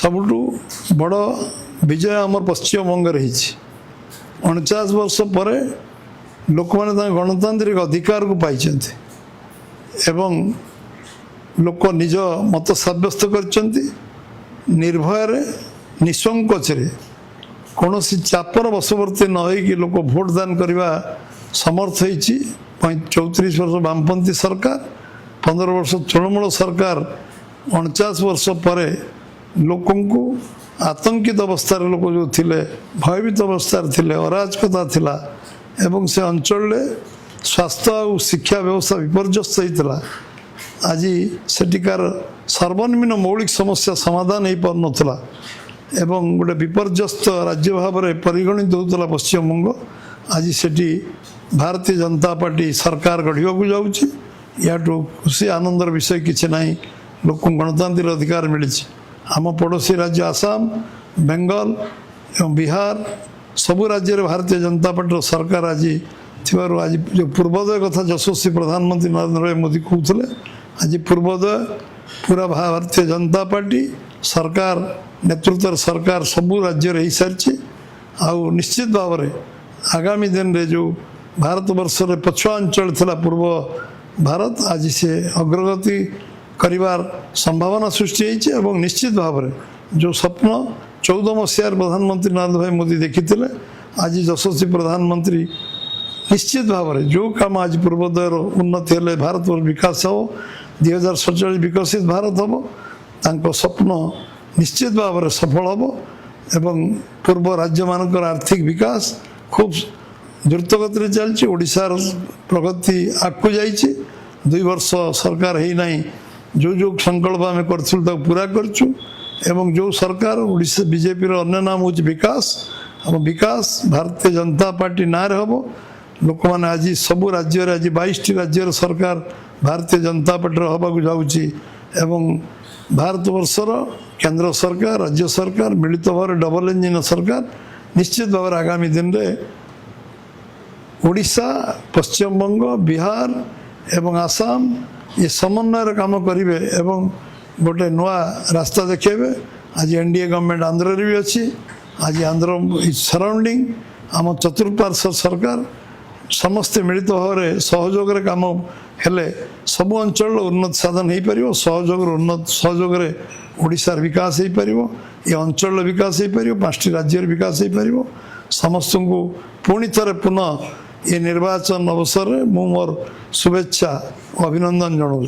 सबुठु बड़ विजय आमर पश्चिमबंग रही 49 वर्ष पर लोक मैंने गणतांत्रिक अधिकार को पाई एवं लोक निज मत सब्यस्त कर निर्भय निसंकोचे कौन चापर बशवर्ती न हो लोक भोट दान करने समर्थ होती 34 वर्ष वामपंथी सरकार 15 वर्ष तृणमूल सरकार 49 वर्ष पर लोकंकु आतंकित अवस्था लोक जो थिले भयभीत अवस्था थिले अराजकता थिला एवं से अंचल स्वास्थ्य और शिक्षा व्यवस्था विपर्यस्त होता आज सेटिकार सर्वनिम्न मौलिक समस्या समाधान हो पार नाला एवं गोटे विपर्यस्त राज्य भाव में परिगणित होता पश्चिमबंग आज सेठी भारतीय जनता पार्टी सरकार गढ़ा जाऊँगी या खुशी आनंदर विषय किसी ना लोक गणतांत्रिक अधिकार मिली आम पड़ोसी राज्य आसाम बेंगल एवं बिहार सबु राज्य में भारतीय जनता पार्टी सरकार आज थिबारु आज जो पूर्वोदय कथा यशस्वी प्रधानमंत्री नरेंद्र मोदी कहते आज पूर्वोदय पूरा भारतीय जनता पार्टी सरकार नेतृत्व सरकार सबु राज्य में हो सारी आउ निश्चित भाव में आगामी दिन में जो भारत वर्ष रे पछुआ अंचल थिला पूर्व भारत आज से अग्रगति करिवार संभावना सृष्टि होती निश्चित भाव में जो स्वप्न 14 मसीह प्रधानमंत्री नरेंद्र भाई मोदी देखी आज यशस्वी प्रधानमंत्री निश्चित भाव में जो काम आज पूर्वोदयर उन्नति हेले भारत विकास हो 2047 विकसित भारत हम तांको स्वप्न निश्चित भाव में सफल हम एवं पूर्व राज्य मानकर आर्थिक विकास खूब द्रुतगति चलती ओडिशार प्रगति आगू जाइए 2 वर्ष सरकार है ना जो जो संकल्प आम करूँ पूरा करचु एवं जो सरकार ओडिशा बीजेपी अन्य नाम हूँ विकास हम विकास भारतीय जनता पार्टी ना हम लोक मैंने आज सबू राज्य आज 22टी राज्य सरकार भारतीय जनता पार्टी हवाक जाऊँगी एवं भारत वर्षर केंद्र सरकार राज्य सरकार मिलित भाव डबल इंजिन सरकार निश्चित भाव में आगामी दिन में ओडिशा पश्चिमबंग बिहार एवं आसाम ये समन्वय काम करेंगे एवं गोटे नुआ रास्ता देखेबे आज एनडीए गवर्नमेंट आंध्र भी अच्छी आज आंध्र सराउंडिंग आम चतुर्पार्श्व सरकार समस्ते मिलित भाव में सहयोग काम हेले सबु अंचल उन्नति साधन हो पार सहयोग ओडिशार विकास हो पार ये अंचल विकास हो पार 5टी राज्य विकास हो पार समस्त को पुणी थे पुनः ये निर्वाचन अवसर में मु मोर शुभेच्छा अभिनंदन जनाऊँ।